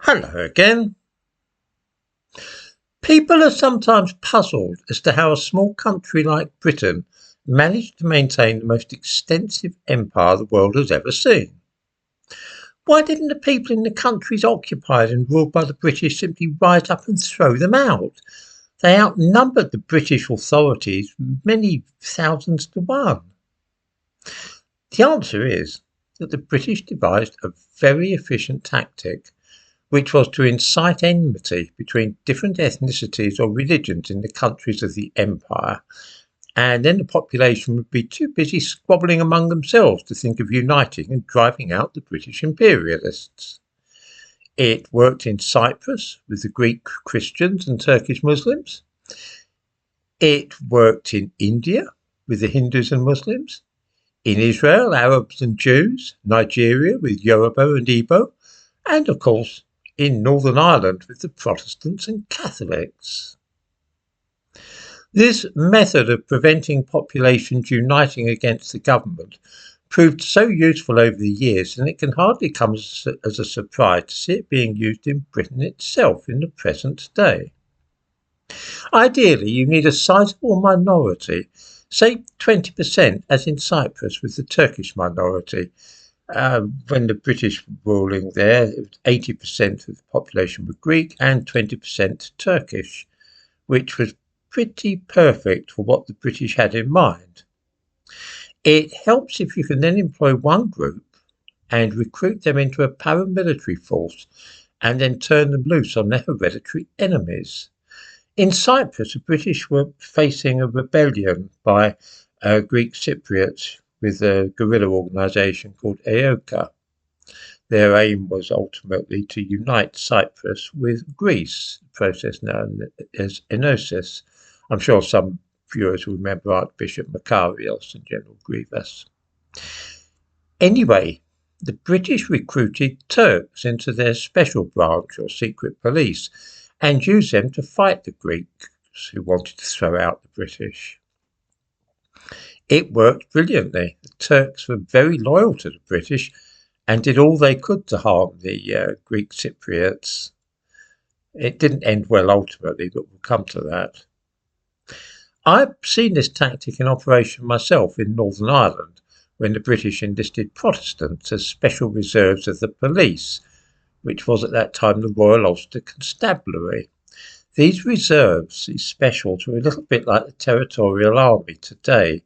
Hello again. People are sometimes puzzled as to how a small country like Britain managed to maintain the most extensive empire the world has ever seen. Why didn't the people in the countries occupied and ruled by the British simply rise up and throw them out? They outnumbered the British authorities many thousands to one. The answer is that the British devised a very efficient tactic, which was to incite enmity between different ethnicities or religions in the countries of the empire, and then the population would be too busy squabbling among themselves to think of uniting and driving out the British imperialists. It worked in Cyprus with the Greek Christians and Turkish Muslims. It worked in India with the Hindus and Muslims. In Israel, Arabs and Jews. Nigeria with Yoruba and Igbo. And of course, in Northern Ireland with the Protestants and Catholics. This method of preventing populations uniting against the government proved so useful over the years, and it can hardly come as a surprise to see it being used in Britain itself in the present day. Ideally, you need a sizable minority, say 20%, as in Cyprus with the Turkish minority. When the British were ruling there, 80% of the population were Greek and 20% Turkish, which was pretty perfect for what the British had in mind. It helps if you can then employ one group and recruit them into a paramilitary force and then turn them loose on their hereditary enemies. In Cyprus, the British were facing a rebellion by Greek Cypriots with a guerrilla organisation called EOKA. Their aim was ultimately to unite Cyprus with Greece, a process known as enosis. I'm sure some viewers will remember Archbishop Makarios and General Grievous. Anyway, the British recruited Turks into their special branch or secret police and used them to fight the Greeks who wanted to throw out the British. It worked brilliantly. The Turks were very loyal to the British and did all they could to harm the Greek Cypriots. It didn't end well ultimately, but we'll come to that. I've seen this tactic in operation myself in Northern Ireland, when the British enlisted Protestants as special reserves of the police, which was at that time the Royal Ulster Constabulary. These reserves, these specials, were a little bit like the Territorial Army today.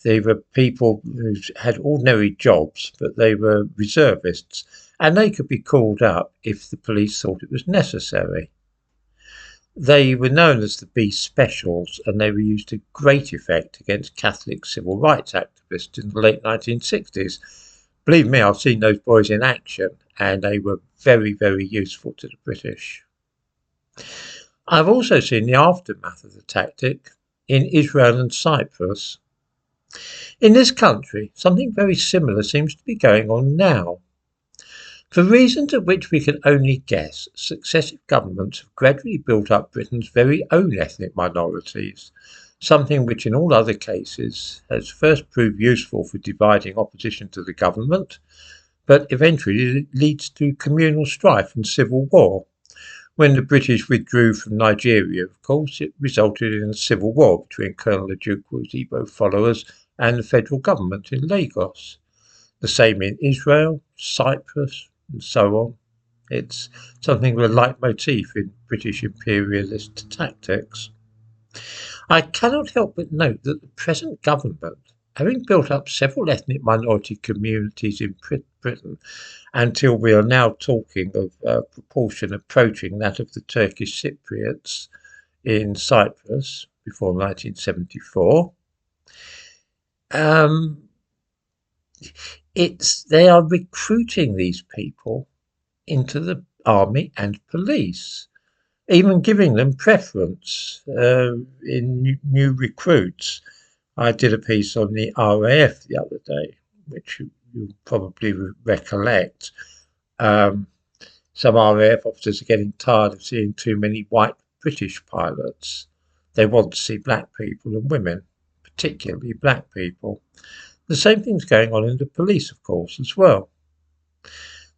They were people who had ordinary jobs, but they were reservists, and they could be called up if the police thought it was necessary. They were known as the B Specials, and they were used to great effect against Catholic civil rights activists in the late 1960s. Believe me, I've seen those boys in action, and they were very, very useful to the British. I've also seen the aftermath of the tactic in Israel and Cyprus. In this country, something very similar seems to be going on now. For reasons of which we can only guess, successive governments have gradually built up Britain's very own ethnic minorities, something which in all other cases has first proved useful for dividing opposition to the government, but eventually leads to communal strife and civil war. When the British withdrew from Nigeria, of course, it resulted in a civil war between Colonel Ojukwu Igbo followers and the federal government in Lagos. The same in Israel, Cyprus, and so on. It's something of a leitmotif in British imperialist tactics. I cannot help but note that the present government, having built up several ethnic minority communities in Britain, until we are now talking of a proportion approaching that of the Turkish Cypriots in Cyprus before 1974, they are recruiting these people into the army and police, even giving them preference in new recruits. I did a piece on the RAF the other day, which you probably recollect. Some RAF officers are getting tired of seeing too many white British pilots. They want to see black people and women, particularly black people. The same thing's going on in the police, of course, as well.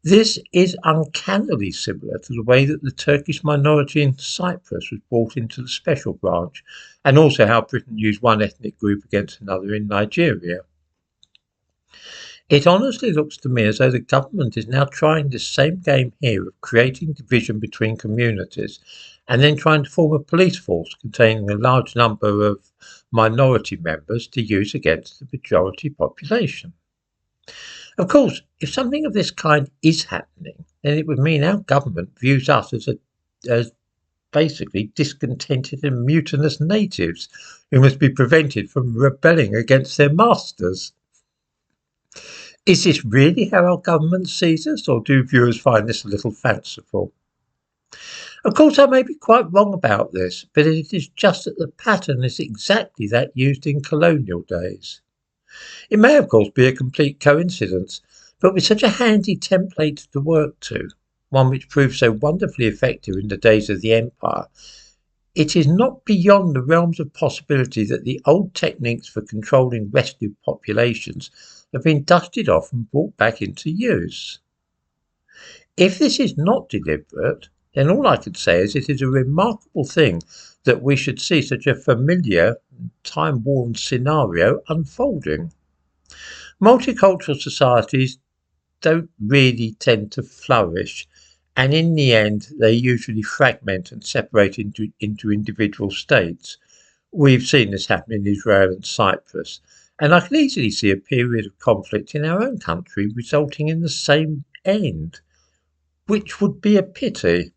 This is uncannily similar to the way that the Turkish minority in Cyprus was brought into the special branch, and also how Britain used one ethnic group against another in Nigeria. It honestly looks to me as though the government is now trying this same game here of creating division between communities and then trying to form a police force containing a large number of minority members to use against the majority population. Of course, if something of this kind is happening, then it would mean our government views us as basically discontented and mutinous natives who must be prevented from rebelling against their masters. Is this really how our government sees us, or do viewers find this a little fanciful? Of course, I may be quite wrong about this, but it is just that the pattern is exactly that used in colonial days. It may, of course, be a complete coincidence, but with such a handy template to work to, one which proved so wonderfully effective in the days of the Empire, it is not beyond the realms of possibility that the old techniques for controlling restive populations have been dusted off and brought back into use. If this is not deliberate, then all I could say is it is a remarkable thing that we should see such a familiar, time-worn scenario unfolding. Multicultural societies don't really tend to flourish, and in the end they usually fragment and separate into individual states. We've seen this happen in Israel and Cyprus, and I can easily see a period of conflict in our own country resulting in the same end, which would be a pity.